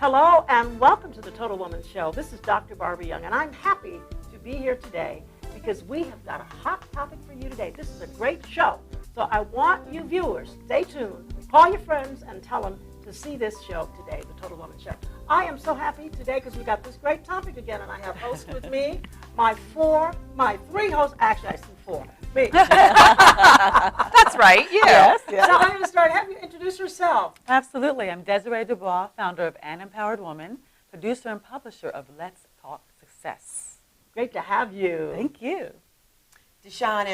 Hello and welcome to the Total Woman Show. This is Dr. Barbara Young, and I'm happy to be here today because we have got a hot topic for you today. This is a great show, so I want you viewers, stay tuned, call your friends and tell them to see this show today, the Total Woman Show. I am so happy today because we got this great topic again, and I have hosts with me, my three hosts, actually I see four. Me. That's right, you. Yes. So I'm going to start. Have you introduce yourself? Absolutely. I'm Desiree Douborx, founder of An Empowered Woman, producer and publisher of Let's Talk Success. Great to have you. Thank you. Shaun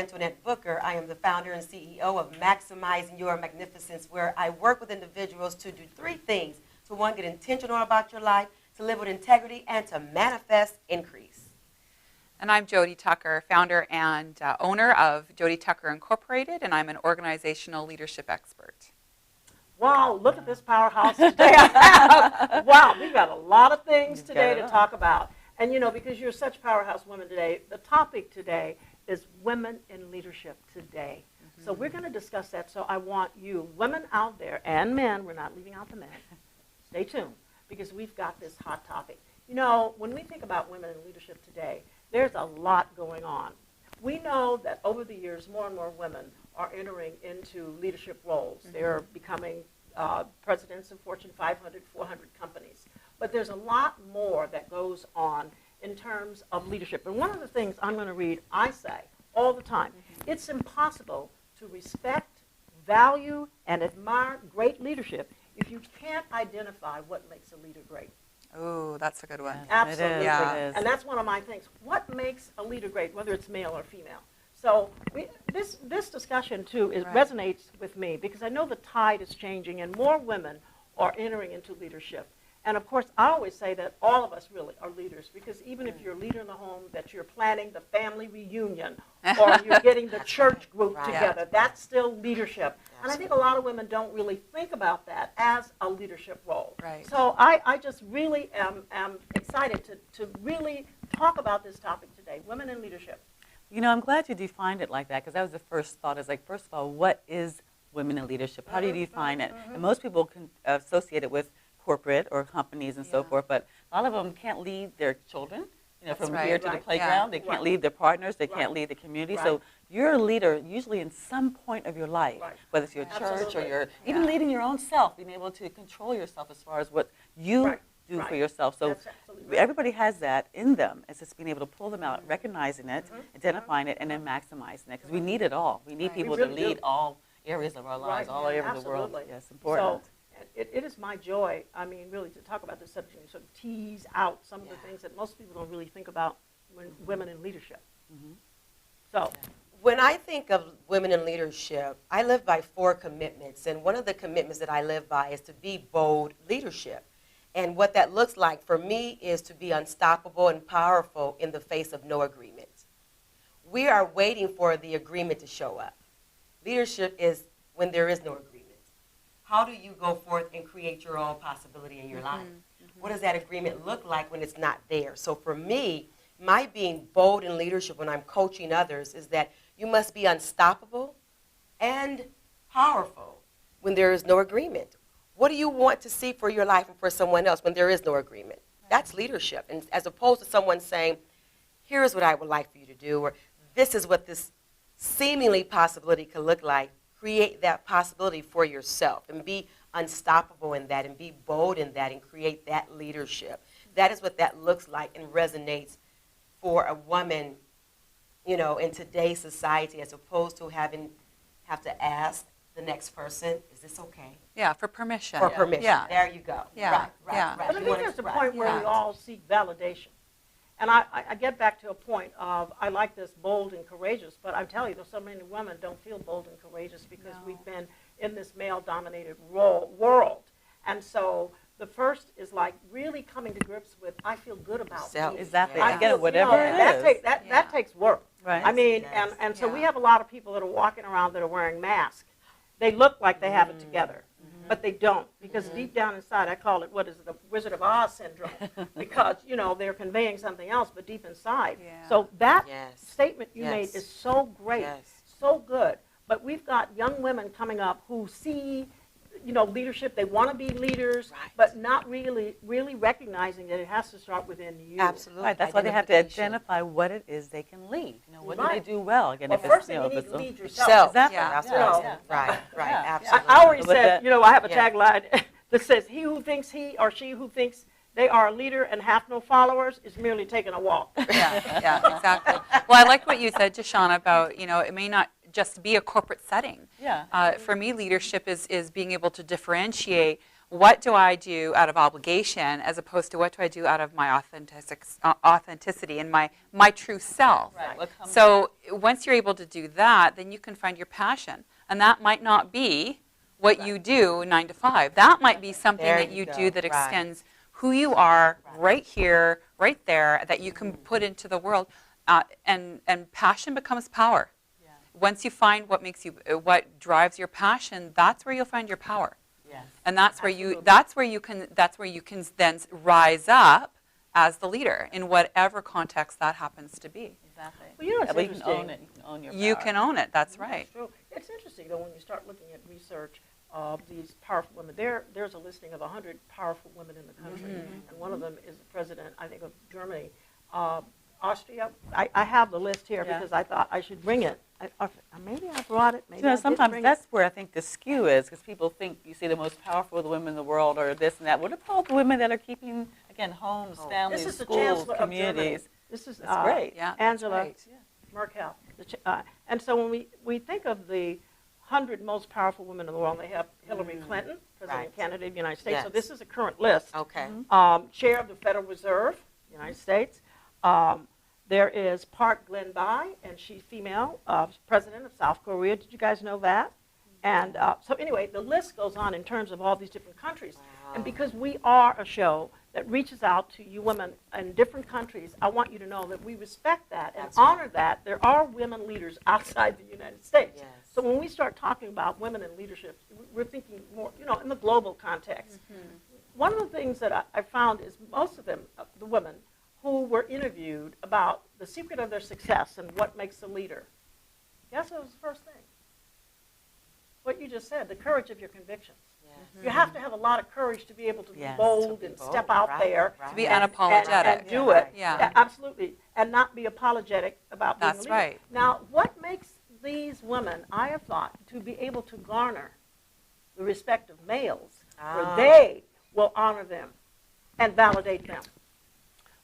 Booker. I am the founder and CEO of Maximizing Your Magnificence, where I work with individuals to do three things. To one, get intentional about your life, to live with integrity, and to manifest increase. And I'm Jodi Tucker, founder and owner of Jodi Tucker Incorporated, and I'm an organizational leadership expert. Wow, look at this powerhouse today I have. Wow, we've got a lot of things today to talk about. And you know, because you're such powerhouse women today, the topic today is women in leadership today. So we're going to discuss that. So I want you, women out there and men, we're not leaving out the men, stay tuned, because we've got this hot topic. You know, when we think about women in leadership today, there's a lot going on. We know that over the years, more and more women are entering into leadership roles. They're becoming presidents of Fortune 500, 400 companies. But there's a lot more that goes on in terms of leadership. And one of the things I'm going to read, I say all the time, it's impossible to respect, value, and admire great leadership if you can't identify what makes a leader great. Oh, that's a good one. Absolutely. It is, Yeah. it is. And that's one of my things. What makes a leader great, whether it's male or female? So this discussion, too, resonates with me because I know the tide is changing and more women are entering into leadership. And, of course, I always say that all of us really are leaders because even if you're a leader in the home, that you're planning the family reunion or you're getting the church group together, that's still leadership. And I think a lot of women don't really think about that as a leadership role. Right. So I just really am excited to really talk about this topic today, women in leadership. You know, I'm glad you defined it like that because that was the first thought. Is like, first of all, what is women in leadership? How do you define it? And most people can associate it with corporate or companies and so forth, but a lot of them can't lead their children, you know, from here to the playground. They can't lead their partners. They can't lead the community. So you're a leader usually in some point of your life, whether it's your church or your even leading your own self, being able to control yourself as far as what you do for yourself. So everybody has that in them. It's just being able to pull them out, recognizing it, identifying it, and then maximizing it because we need it all. We need people to lead all areas of our lives, all areas of the world. Yes, important. So, it is my joy, I mean, really, to talk about this subject and sort of tease out some of the things that most people don't really think about when women in leadership. So, When I think of women in leadership, I live by 4 commitments. And one of the commitments that I live by is to be bold leadership. And what that looks like for me is to be unstoppable and powerful in the face of no agreement. We are waiting for the agreement to show up. Leadership is when there is no agreement. How do you go forth and create your own possibility in your life? What does that agreement look like when it's not there? So for me, my being bold in leadership when I'm coaching others is that you must be unstoppable and powerful when there is no agreement. What do you want to see for your life and for someone else when there is no agreement? That's leadership. And as opposed to someone saying, here's what I would like for you to do, or this is what this seemingly possibility could look like. Create that possibility for yourself and be unstoppable in that and be bold in that and create that leadership. That is what that looks like and resonates for a woman, you know, in today's society as opposed to have to ask the next person, is this okay? Yeah, for permission. For permission. Yeah. There you go. Yeah. Right. but I think there's a point where we all seek validation. And I get back to a point of, I like this bold and courageous, but I tell you, there's so many women don't feel bold and courageous because we've been in this male-dominated world. And so the first is like really coming to grips with, I feel good about me. Exactly. I Again, feel, whatever it is. That takes work. Right. I mean, and so we have a lot of people that are walking around that are wearing masks. They look like they have it together. But they don't, because deep down inside, I call it, what is it, the Wizard of Oz syndrome, because, you know, they're conveying something else, but deep inside. So that statement you made is so great, so good. But we've got young women coming up who see leadership. They want to be leaders, Right. but not really recognizing that it has to start within you. Absolutely. Right, that's why they have to Identification. identify what it is they can lead. What do Right. they do well? Again, Well, if first it's, thing know, you if need it's to a- lead yourself. Self. Exactly. That's what Yeah. I was Yeah. Right, right, Yeah. absolutely. I already But said, that- I have a Yeah. tagline that says, "He who thinks he or she who thinks they are a leader and have no followers is merely taking a walk." Yeah, exactly. Well, I like what you said, Shaun, about, it may not just be a corporate setting. Yeah. For me, leadership is being able to differentiate what do I do out of obligation as opposed to what do I do out of my authenticity and my true self. Right, what comes So once you're able to do that, then you can find your passion. And that might not be what you do 9 to 5. That might be something There that you you go. do that Right. extends who you are right here, right there, that you can put into the world. And passion becomes power. Yeah. Once you find what drives your passion, that's where you'll find your power. Yes. And that's where you can then rise up as the leader in whatever context that happens to be. Exactly. Well, you know what's But you can interesting? own it. You can own your You power. can own it. That's right. That's true. It's interesting, though, when you start looking at research of these powerful women. There's a listing of 100 powerful women in the country, and one of them is the president, I think, of Germany. Austria, I have the list here Yeah. because I thought I should bring it. Maybe I brought it, maybe I didn't Sometimes bring that's where I think the skew is, because people think you see the most powerful women in the world or this and that. What about the women that are keeping, again, homes, it. families, This is the schools, Chancellor of Germany. communities? This is That's great. Yeah. Angela Right. Merkel. And so when we think of the 100 most powerful women in the world, they have Hillary Clinton, president Right. candidate of the United States. So Yes. this is a current list. Okay. Chair of the Federal Reserve, United States. There is Park Geun-hye, and she's female, president of South Korea. Did you guys know that? And so anyway, the list goes on in terms of all these different countries. And because we are a show that reaches out to you women in different countries, I want you to know that we respect that and That's right. honor that. There are women leaders outside the United States. Yes. So when we start talking about women in leadership, we're thinking more, in the global context. One of the things that I found is most of them, the women, who were interviewed about the secret of their success and what makes a leader. Guess what was the first thing? What you just said, the courage of your convictions. Yes. You have to have a lot of courage to be able to be Yes. bold To be and bold, step out right, there. right. To be and- unapologetic. And do Yeah, it. right. Yeah. Absolutely. And not be apologetic about being That's a leader. right. Now, what makes these women, I have thought, to be able to garner the respect of males, where Ah. they will honor them and validate them?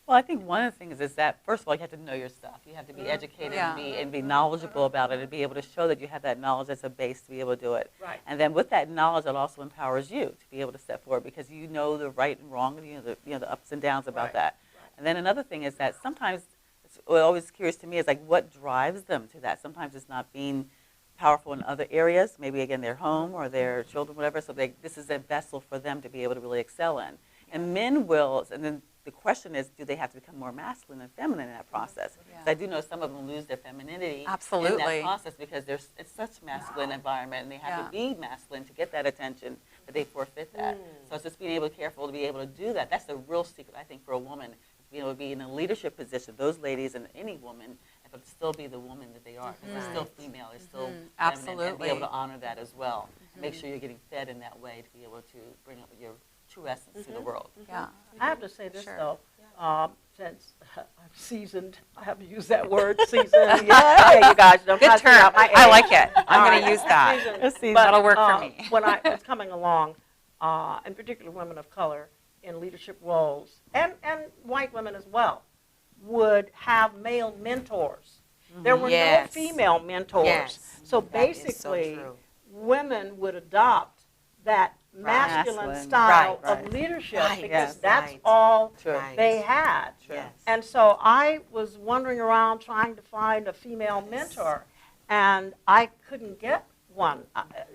Well, I think one of the things is that, first of all, you have to know your stuff. You have to be educated Yeah. and be knowledgeable about it and be able to show that you have that knowledge as a base to be able to do it. Right. And then with that knowledge, it also empowers you to be able to step forward because you know the right and wrong, the ups and downs about Right. that. And then another thing is that sometimes, it's always curious to me, is like what drives them to that. Sometimes it's not being powerful in other areas, maybe again their home or their children, whatever. So this is a vessel for them to be able to really excel in. And men will, and then the question is, do they have to become more masculine and feminine in that process? 'Cause I do know some of them lose their femininity in Absolutely. that process because it's such a masculine environment and they have Yeah. to be masculine to get that attention that they forfeit that. So it's just being able to be able to do that. That's the real secret, I think, for a woman, is being able to be in a leadership position, those ladies and any woman, but still be the woman that they are. Because they're still female, they're still feminine, and Absolutely. be able to honor that as well. Make sure you're getting fed in that way to be able to bring up your true essence to the world. Yeah. I have to say this, Sure. though, since I'm seasoned, I have to use that word, seasoned. Yeah, you guys don't Good cuss me term. out my I age. like it. I'm All going right. to use that. Seasoned. That'll work for me. When I was coming along, in particular women of color in leadership roles, and white women as well, would have male mentors. There were Yes. no female mentors. Yes. So That is so basically, true. women would adopt that masculine Masculine. style Right. of leadership Right. because Yes. that's Right. all True. Right. they had. Yes. And so I was wandering around trying to find a female mentor, and I couldn't get one.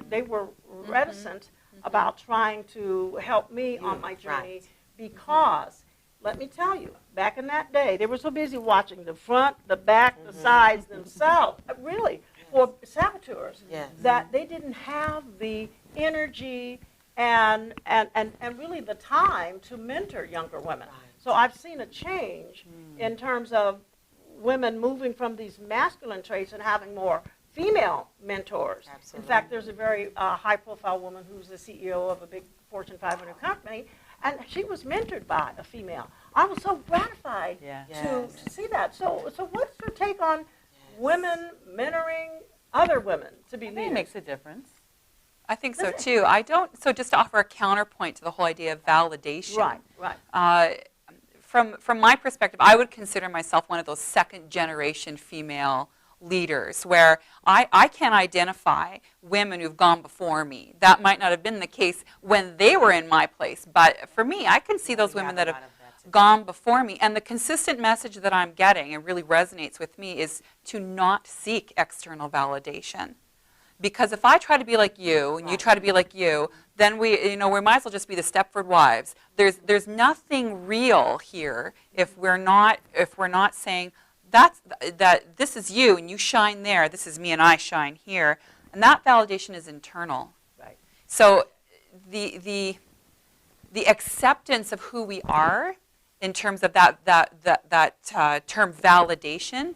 They were reticent about trying to help me on my journey Right. because, let me tell you, back in that day, they were so busy watching the front, the back, the sides themselves, really, for saboteurs, Yes. that they didn't have the energy and really the time to mentor younger women. Right. So I've seen a change in terms of women moving from these masculine traits and having more female mentors. Absolutely. In fact, there's a very high-profile woman who's the CEO of a big Fortune 500 company, and she was mentored by a female. I was so gratified Yeah. to see that. So what's your take on women mentoring other women to be I think it leaders? makes a difference. I think so too. I don't. So just to offer a counterpoint to the whole idea of validation. Right. From my perspective, I would consider myself one of those second generation female leaders where I can identify women who've gone before me. That might not have been the case when they were in my place, but for me, I can see those women that have gone before me. And the consistent message that I'm getting, and really resonates with me, is to not seek external validation. Because if I try to be like you and you try to be like you, then we might as well just be the Stepford wives. There's nothing real here if we're not saying that this is you and you shine there. This is me and I shine here, and that validation is internal. Right. So the acceptance of who we are in terms of that term validation.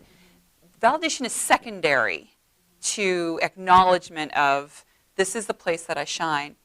Validation is secondary to acknowledgement of this is the place that I shine.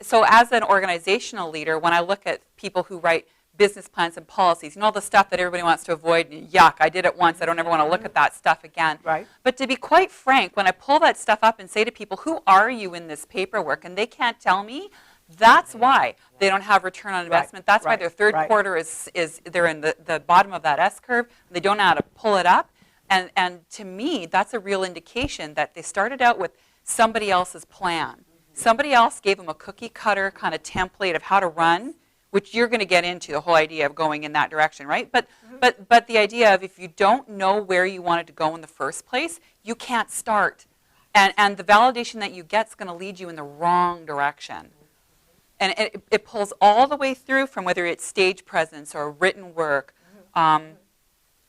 So as an organizational leader, when I look at people who write business plans and policies, all the stuff that everybody wants to avoid, yuck, I did it once, I don't ever want to look at that stuff again. Right. But to be quite frank, when I pull that stuff up and say to people, who are you in this paperwork, and they can't tell me, that's why they don't have return on investment. That's why their third quarter is they're in the bottom of that S curve. They don't know how to pull it up. And to me, that's a real indication that they started out with somebody else's plan. Somebody else gave them a cookie cutter kind of template of how to run, which you're going to get into, the whole idea of going in that direction, right? But the idea of if you don't know where you wanted to go in the first place, you can't start. And the validation that you get is going to lead you in the wrong direction. And it pulls all the way through from whether it's stage presence or written work,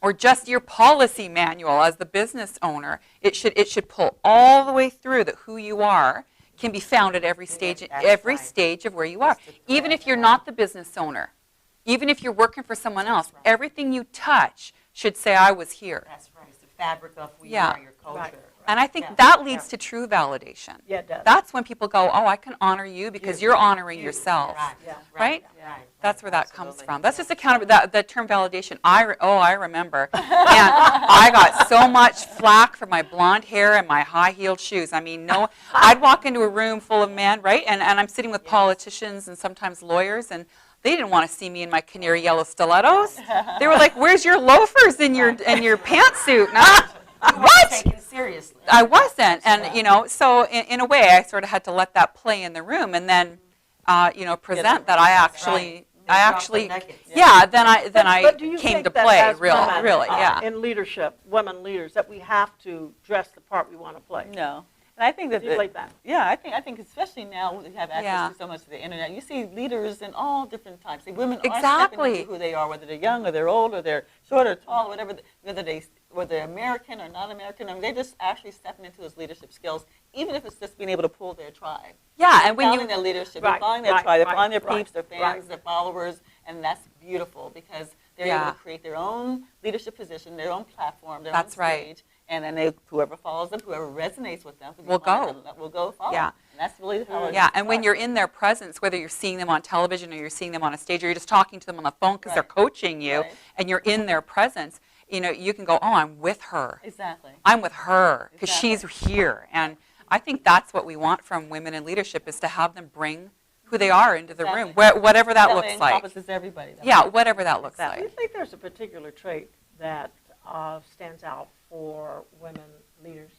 or just your policy manual as the business owner. It should pull all the way through that who you are can be found at every stage, stage of where you are. Even if you're not the business owner, even if you're working for someone else, everything you touch should say, I was here. That's right. It's the fabric of who you are, your culture. Right. And I think that leads to true validation. Yeah, it does. That's when people go, oh, I can honor you because you're honoring yourself. Right? That's where that comes from. That's just a counter, that term validation. I remember. And I got so much flack for my blonde hair and my high-heeled shoes. I mean, no, I'd walk into a room full of men, right? And I'm sitting with politicians and sometimes lawyers, and they didn't want to see me in my canary yellow stilettos. They were like, where's your loafers in your pantsuit? What? Taken seriously. I wasn't, and so in a way, I sort of had to let that play in the room, and then, present that I actually, then I do you came think to that play, as really, women, yeah. in leadership, women leaders, that we have to dress the part we want to play? No. And I think that, Do you believe that? yeah, I think especially now we have access to so much of the internet, you see leaders in all different types. See, women are stepping into who they are, whether they're young or they're old or they're short or tall, whatever, whether they're American or not American. I mean, they're just actually stepping into those leadership skills, even if it's just being able to pull their tribe. Yeah, and when Following their leadership, they're following their tribe, they're following their peeps, their fans, their followers, and that's beautiful because they're able to create their own leadership position, their own platform, their own stage. And then whoever follows them, whoever resonates with them, will go follow. Yeah. And that's really how it and when you're in their presence, whether you're seeing them on television or you're seeing them on a stage or you're just talking to them on the phone because they're coaching you and you're in their presence, you can go, oh, I'm with her. Exactly. I'm with her because she's here. And I think that's what we want from women in leadership is to have them bring who they are into the room, whatever that looks like. Encompasses everybody. Whatever that looks like. Do you think there's a particular trait that stands out for women leaders?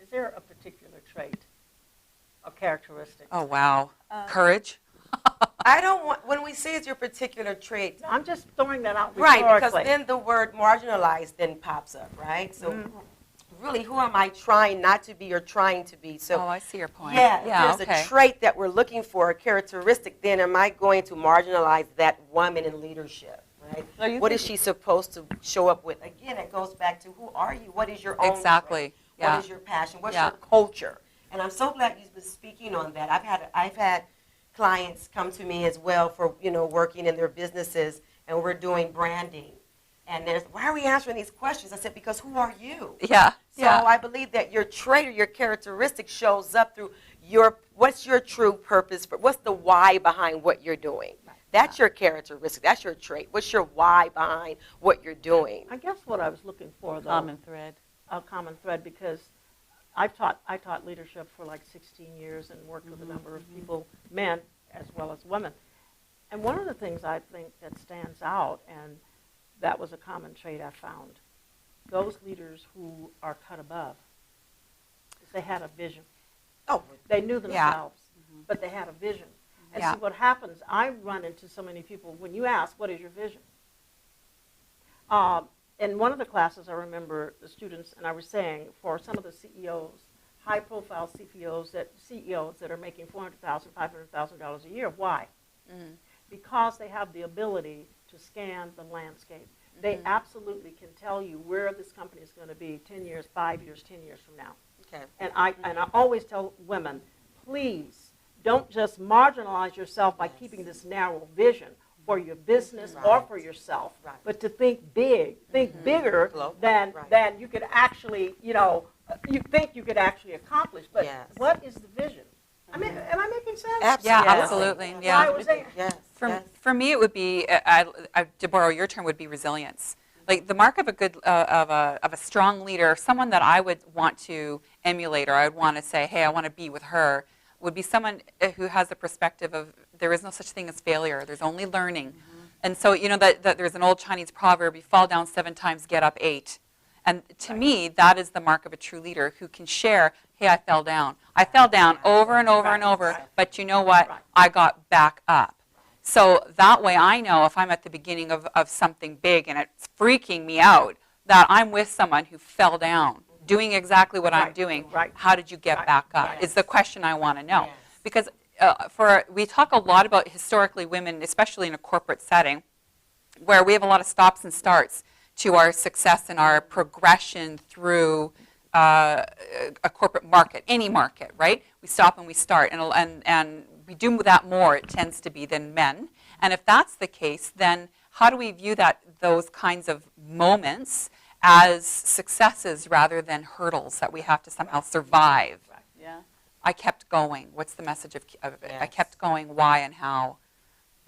Is there a particular trait or characteristic? Oh, wow. Courage? I don't want, when we say it's your particular trait. I'm just throwing that out Right, rhetorically. because then the word marginalized then pops up, right? So really, who am I trying not to be or trying to be? So I see your point. There's a trait that we're looking for, a characteristic, then am I going to marginalize that woman in leadership? Right? What is she supposed to show up with? Again, it goes back to who are you? What is your own trait? What is your passion? What's your culture? And I'm so glad you've been speaking on that. I've had clients come to me as well for working in their businesses, and we're doing branding. And there's, why are we answering these questions? I said, because who are you? Yeah. So I believe that your trait or your characteristic shows up through what's your true purpose, what's the why behind what you're doing. That's your characteristic, that's your trait. What's your why behind what you're doing? I guess what I was looking for, though. Common thread. A common thread, because I taught leadership for like 16 years and worked with a number of people, men as well as women. And one of the things I think that stands out, and that was a common trait I found, those leaders who are cut above, is they had a vision. Oh, They knew themselves, but they had a vision. And see what happens, I run into so many people, when you ask, what is your vision? In one of the classes, I remember the students, and I was saying, for some of the CEOs, high-profile CEOs that are making $400,000, $500,000 a year, why? Because they have the ability to scan the landscape. They absolutely can tell you where this company is going to be 10 years, 5 years, 10 years from now. okay. And I always tell women, please don't just marginalize yourself by keeping this narrow vision for your business or for yourself, but to think big, think bigger than you could actually, you think you could actually accomplish. But what is the vision? I mean, am I making sense? Absolutely. Yeah, absolutely. Yeah. I was saying, For me, it would be, to borrow your term, would be resilience. Like the mark of a good, of a strong leader, someone that I would want to emulate, or I would want to say, hey, I want to be with her, would be someone who has the perspective of there is no such thing as failure. There's only learning. And so, that there's an old Chinese proverb, you fall down 7 times, get up 8. And to me, that is the mark of a true leader who can share, hey, I fell down. I fell down over and over and over, but you know what? I got back up. So that way I know if I'm at the beginning of something big and it's freaking me out, that I'm with someone who fell down, doing exactly what I'm doing. How did you get back up? Is the question I want to know. Because we talk a lot about historically women, especially in a corporate setting, where we have a lot of stops and starts to our success and our progression through a corporate market, any market, right? We stop and we start, and we do that more, it tends to be, than men. And if that's the case, then how do we view those kinds of moments as successes rather than hurdles that we have to somehow survive? Yeah. I kept going. What's the message of it? I kept going. Why and how?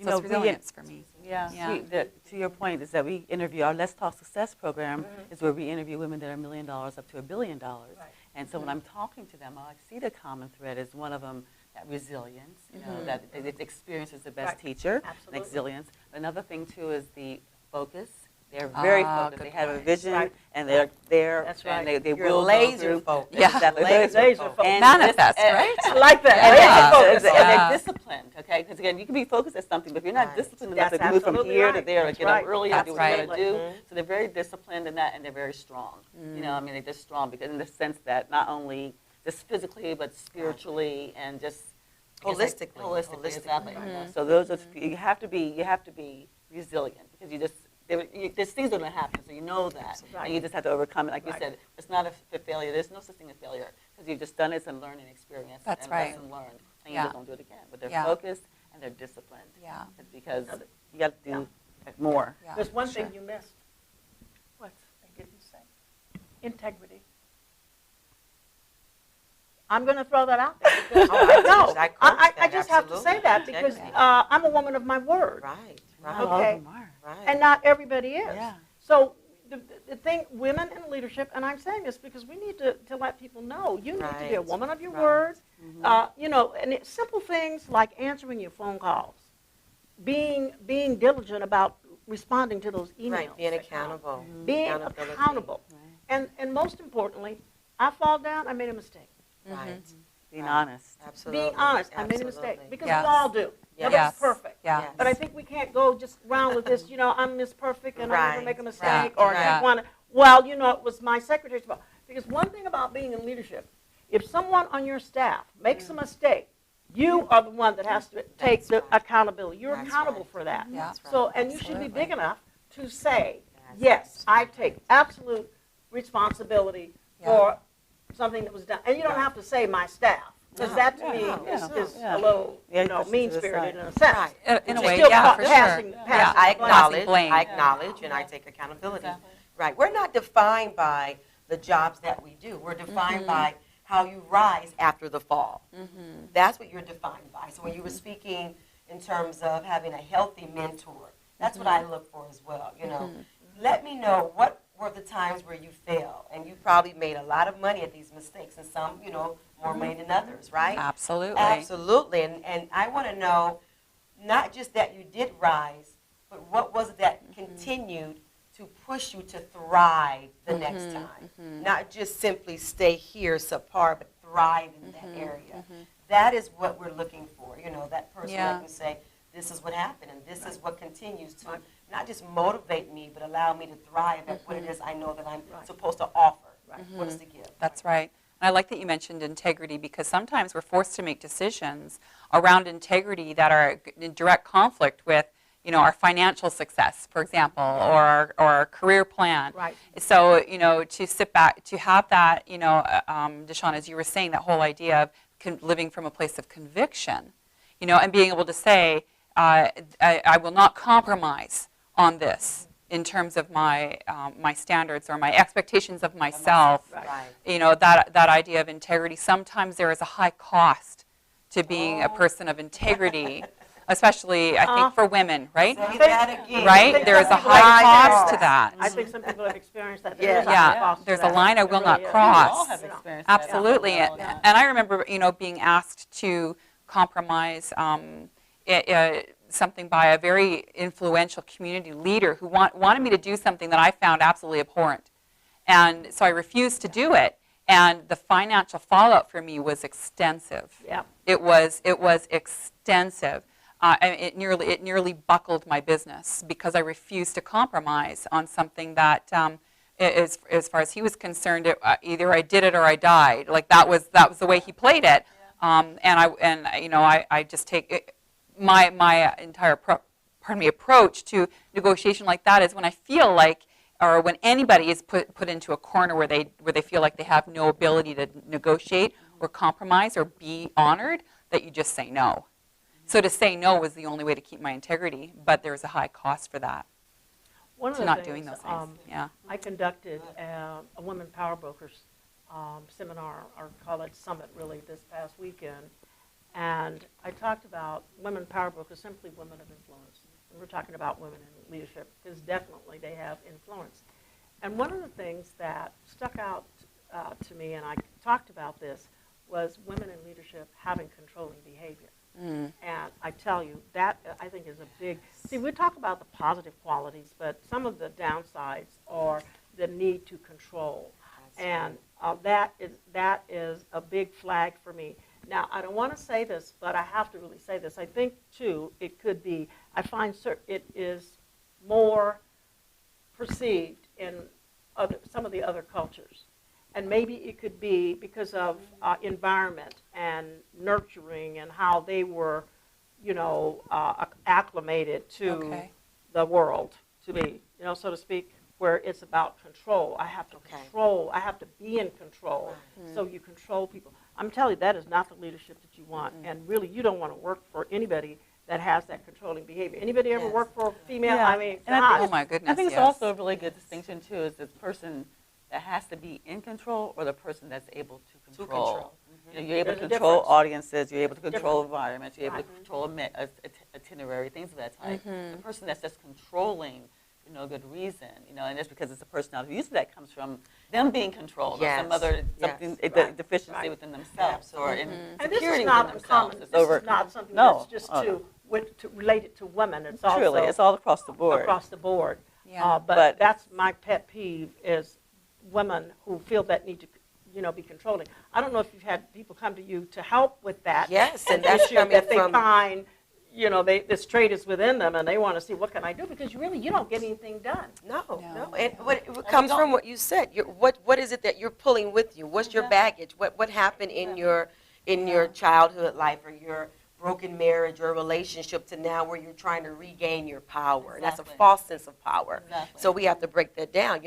So it's resilience for me. Yeah. To your point is that we interview, our Let's Talk Success program is where we interview women that are $1 million up to $1 billion. And so when I'm talking to them, I see the common thread is one of them, that resilience, that experience is the best teacher, and resilience. Another thing too is the focus. They're very focused. They have a vision, and they're there, and they will laser focused. Yeah, exactly. laser focused. Manifest, right? I like that. And they're disciplined, okay? Because again, you can be focused at something, but if you're not disciplined enough to move from here to there, or get up early and do what you got to do, so they're very disciplined in that, and they're very strong. They're just strong because in the sense that not only just physically, but spiritually and just holistically. Exactly. So those are you have to be resilient because there's things that are going to happen, so you know that, and you just have to overcome it. Like you said, it's not a failure. There's no such thing as failure because you've just done it and learned and experienced and lesson learned, and you just don't do it again. But they're focused and they're disciplined. Yeah. It's because you got to do more. Yeah. There's one thing you missed. What? I didn't say. Integrity. I'm going to throw that out there. Because, I just have to say that because I'm a woman of my word. Right. Okay. Right. And not everybody is. Yeah. So the thing, women in leadership, and I'm saying this because we need to let people know, you need to be a woman of your word. And simple things like answering your phone calls, being diligent about responding to those emails. Right, being accountable. Being accountable. Right. And most importantly, I fall down, I made a mistake. Right. Being honest. Absolutely. Being honest, I made a mistake. Because we all do. Yes. Nobody's perfect. Yeah. But I think we can't go just around with this, I'm Miss Perfect and I never make a mistake. Or I want to, it was my secretary's fault. Because one thing about being in leadership, if someone on your staff makes a mistake, you are the one that has to take the accountability. You're accountable for that. Yeah. So, and you should be big enough to say, yes, I take absolute responsibility for something that was done. And you don't have to say my staff. Because that to me is a little, mean-spirited in a sense. Right. In a It's way, still yeah, for passing- sure. passing I blame. acknowledge, blame. and I take accountability. Exactly. Right. We're not defined by the jobs that we do. We're defined by how you rise after the fall. That's what you're defined by. So when you were speaking in terms of having a healthy mentor, that's what I look for as well. Let me know what were the times where you failed, and you probably made a lot of money at these mistakes, and some, more money than others, right? Absolutely. Absolutely. And I want to know not just that you did rise, but what was it that continued to push you to thrive the next time? Not just simply stay here subpar, but thrive in that area. That is what we're looking for. That person that can say, this is what happened, and this is what continues to not just motivate me, but allow me to thrive at what it is I know that I'm supposed to offer. What is to give? That's right. And I like that you mentioned integrity, because sometimes we're forced to make decisions around integrity that are in direct conflict with, our financial success, for example, or our career plan. Right. So, to sit back, to have that, Deshaun, as you were saying, that whole idea of living from a place of conviction, and being able to say, I will not compromise on this in terms of my my standards or my expectations of myself. Right. That idea of integrity. Sometimes there is a high cost to being a person of integrity, especially I think for women, right? Say that again. Right? There is a high cost to that. I think some people have experienced that. Yeah. There is a high Yeah, cost to there's a that. line I There will not really is. cross. We all have experienced that. Absolutely. Yeah. And I remember, being asked to compromise something by a very influential community leader who wanted me to do something that I found absolutely abhorrent. And so I refused to do it. And the financial fallout for me was extensive. Yeah. It was extensive. It nearly buckled my business because I refused to compromise on something that, as far as he was concerned, either I did it or I died. Like that was the way he played it. I just take it, my entire approach to negotiation like that is when I feel like, or when anybody is put into a corner where they feel like they have no ability to negotiate or compromise or be honored, that you just say no. So to say no was the only way to keep my integrity, but there was a high cost for that. One of To the not things, doing those things. Yeah. I conducted a Women Power Brokers seminar, or call it summit, really, this past weekend. And I talked about women power brokers, simply women of influence. And we're talking about women in leadership because definitely they have influence. And one of the things that stuck out to me, and I talked about this, was women in leadership having controlling behavior. And I tell you, that I think is a big, see, we talk about the positive qualities, but some of the downsides are the need to control. And that is a big flag for me. Now, I don't want to say this, but I have to really say this. I think, too, it could be, I find it is more perceived in some of the other cultures. And maybe it could be because of environment and nurturing and how they were, acclimated to the world, to be, so to speak, where it's about control. I have to control. I have to be in control. So you control people. I'm telling you, that is not the leadership that you want. And really, you don't want to work for anybody that has that controlling behavior. Anybody ever work for a female? Yeah. I mean, And gosh. Oh my goodness. I think it's yes. also a really good distinction too, is this person that has to be in control or the person that's able to control. You're able There's to a control difference. audiences, you're able to control Difference. environments, you're able to control a itinerary, things of that type. The person that's just controlling, good reason, and just because it's a personality. Usually that comes from them being controlled or some other deficiency within themselves or in And this security is not within uncommon. themselves. This is not something that's just to relate it to women. It's also Truly, it's all across the board. across the board. Yeah. But that's my pet peeve is women who feel that need to, be controlling. I don't know if you've had people come to you to help with that. Yes, and that's issue coming that they from- find, this trait is within them, and they want to see what can I do because you don't get anything done. No. And what comes from what you said. What is it that you're pulling with you? What's your baggage? What happened in your childhood life or your broken marriage or relationship to now where you're trying to regain your power? And that's a false sense of power. Exactly. So we have to break that down.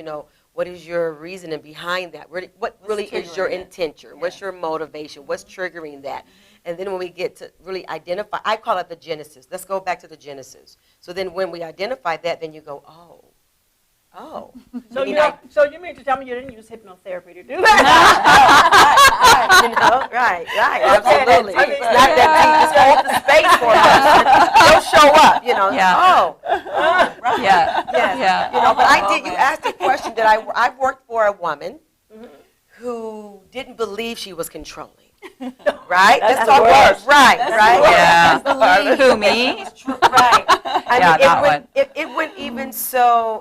What is your reasoning behind that? What really is your intention? What's your motivation? What's triggering that? And then when we get to really identify, I call it the genesis. Let's go back to the genesis. So then when we identify that, then you go, oh. So you mean to tell me you didn't use hypnotherapy to do that? Right, absolutely. It's not that deep. Just hold the space for us. They'll show up, Yeah. But I did. You asked a question that I worked for a woman who didn't believe she was controlling. Right? That's the worst. Right. Yeah. Who, me? Right.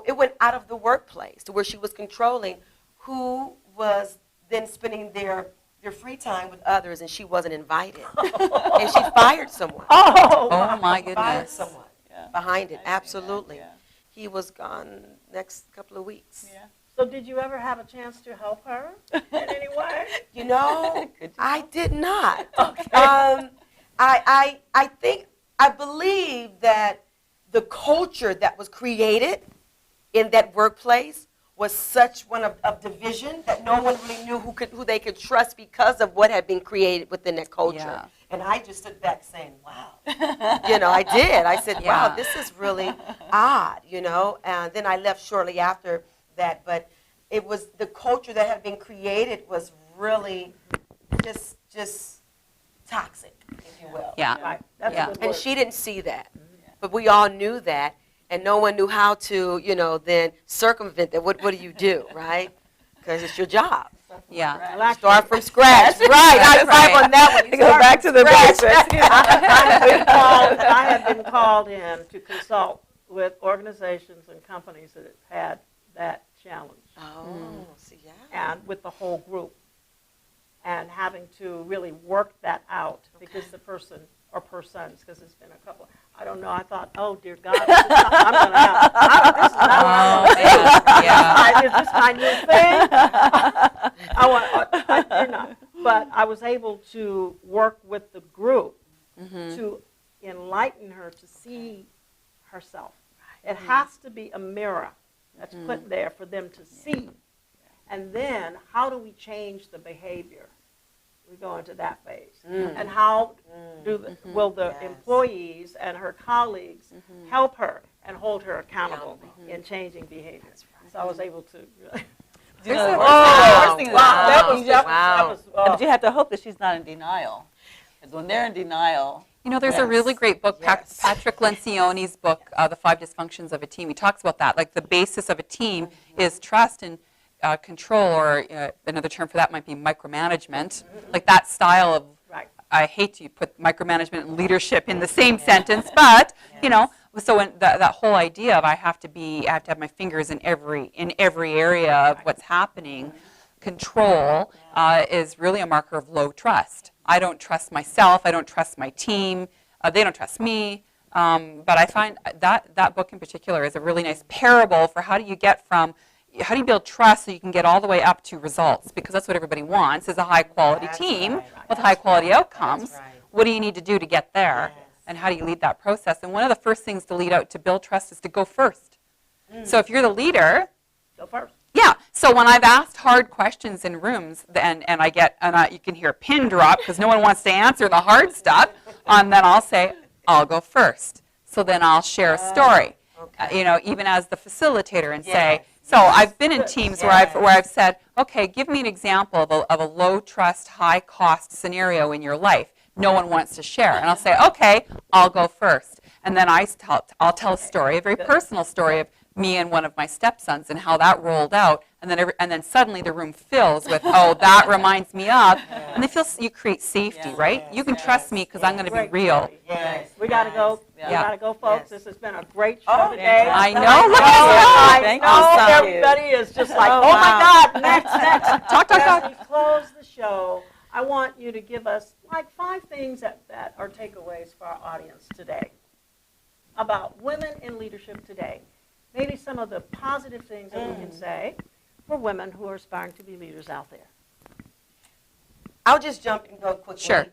It went out of the workplace to where she was controlling who was then spending their free time with others, and she wasn't invited. And she fired someone. Oh my goodness. Fired someone behind it. Absolutely. He was gone next couple of weeks. Yeah. So did you ever have a chance to help her in any way? I did not. Okay. I believe that the culture that was created in that workplace was such one of division that no one really knew who they could trust because of what had been created within that culture. Yeah. And I just stood back saying, wow. I did. I said, wow, this is really odd, And then I left shortly after that, but it was the culture that had been created was really just toxic, if you will. Yeah. Right. That's Yeah. a good And word. she didn't see that. But we all knew that, and no one knew how to, then circumvent that. What do you do, right? Because it's your job. Yeah. Well, Start from scratch. Right. I Right. on that one. You Go start back from to the scratch. basics. I have been called in to consult with organizations and companies that have had that challenge, Oh, see, yeah. and with the whole group, and having to really work that out because the person or persons, because it's been a couple. I don't know. I thought, oh dear God, this is not, I'm going to have. This is not what I'm going to do. Yeah. Is this my new thing? I did not. But I was able to work with the group to enlighten her to see herself. It has to be a mirror that's put there for them to see. And then how do we change the behavior? We go into that phase. And how will the employees and her colleagues help her and hold her accountable in changing behavior? So I was able to really. But you have to hope that she's not in denial. Because when they're in denial. There's a really great book, Patrick Lencioni's book, The 5 Dysfunctions of a Team. He talks about that. Like the basis of a team is trust and control, or another term for that might be micromanagement. Like that style of, I hate to put micromanagement and leadership in the same sentence, but, so when that whole idea of I have to have my fingers in every area of what's happening. Control is really a marker of low trust. I don't trust myself. I don't trust my team. They don't trust me. But I find that book in particular is a really nice parable for how do you build trust so you can get all the way up to results? Because that's what everybody wants, is a high-quality team with high-quality outcomes. What do you need to do to get there? And how do you lead that process? And one of the first things to build trust is to go first. So if you're the leader, Go first. yeah. So when I've asked hard questions in rooms, and you can hear a pin drop because no one wants to answer the hard stuff, and then I'll say, I'll go first. So then I'll share a story, even as the facilitator, and say. So I've been in teams where I've said, okay, give me an example of a low trust, high cost scenario in your life. No one wants to share, and I'll say, okay, I'll go first, and then I'll tell a story, a very personal story of me and one of my stepsons and how that rolled out, and then suddenly the room fills with, oh, that reminds me of, and you create safety, right? You can trust me because I'm going to be real. We got to go. Yeah. We got to go, folks. This has been a great show today. I know. Look at I know everybody is just like, oh my God, next. Talk. As we close the show, I want you to give us like 5 things that are takeaways for our audience today about women in leadership today. Maybe some of the positive things that we can say for women who are aspiring to be leaders out there. I'll just jump and go quickly. Sure.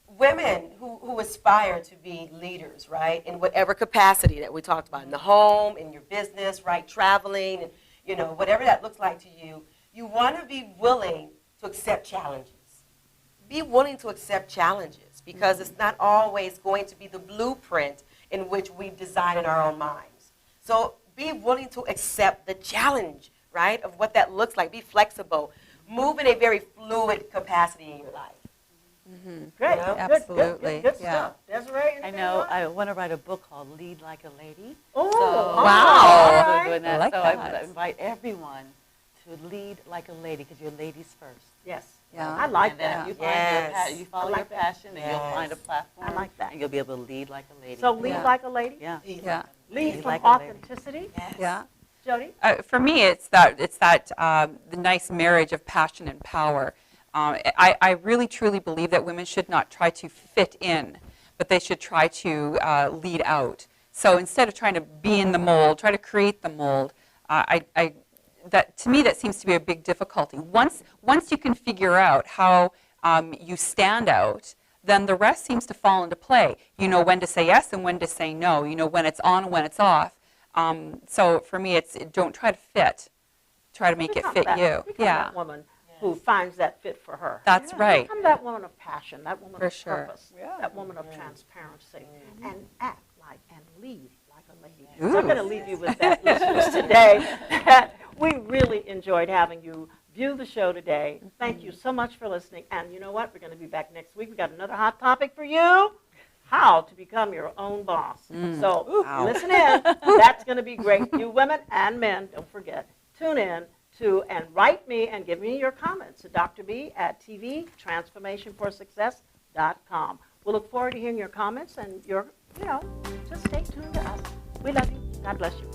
Women who aspire to be leaders, right, in whatever capacity that we talked about, in the home, in your business, right, traveling, and, whatever that looks like to you, you want to be willing to accept challenges. Be willing to accept challenges because it's not always going to be the blueprint in which we design in our own minds. So be willing to accept the challenge, right, of what that looks like. Be flexible. Move in a very fluid capacity in your life. Mm-hmm. Great. You know? Absolutely. Good Yeah. stuff. Desiree, anything I know. else? I want to write a book called Lead Like a Lady. Oh, So, wow. I'm all right. doing that. I like so that. I invite everyone to lead like a lady because you're ladies first. Yes. Yeah. I like And then that. you find Yes. you follow I like your that. passion, and you'll Yes. find a platform. I like that. And you'll be able to lead like a lady. So lead Yeah. like a lady. Yeah. Yeah. Lead Lead from like a lady. authenticity. Yes. Yeah. Jodi? For me, it's that the nice marriage of passion and power. I really truly believe that women should not try to fit in, but they should try to lead out. So instead of trying to be in the mold, try to create the mold. That to me, that seems to be a big difficulty. Once you can figure out how you stand out, then the rest seems to fall into play. You know when to say yes and when to say no. You know when it's on and when it's off. So for me, it's don't try to fit. Try to make it Become fit that- you. Become Yeah, that woman who finds that fit for her. that's right. Become that woman of passion, that woman For of sure. purpose, Yeah. that woman of transparency, and act like and lead like a lady. Ooh. So I'm going to leave you with that, listeners, today. We really enjoyed having you view the show today. Thank you so much for listening. And you know what? We're going to be back next week. We got another hot topic for you. How to become your own boss. So Wow. listen in. That's going to be great. You women and men, don't forget, tune in to and write me and give me your comments at Dr. B at tvtransformationforsuccess.com. We'll look forward to hearing your comments and your, just stay tuned to us. We love you. God bless you.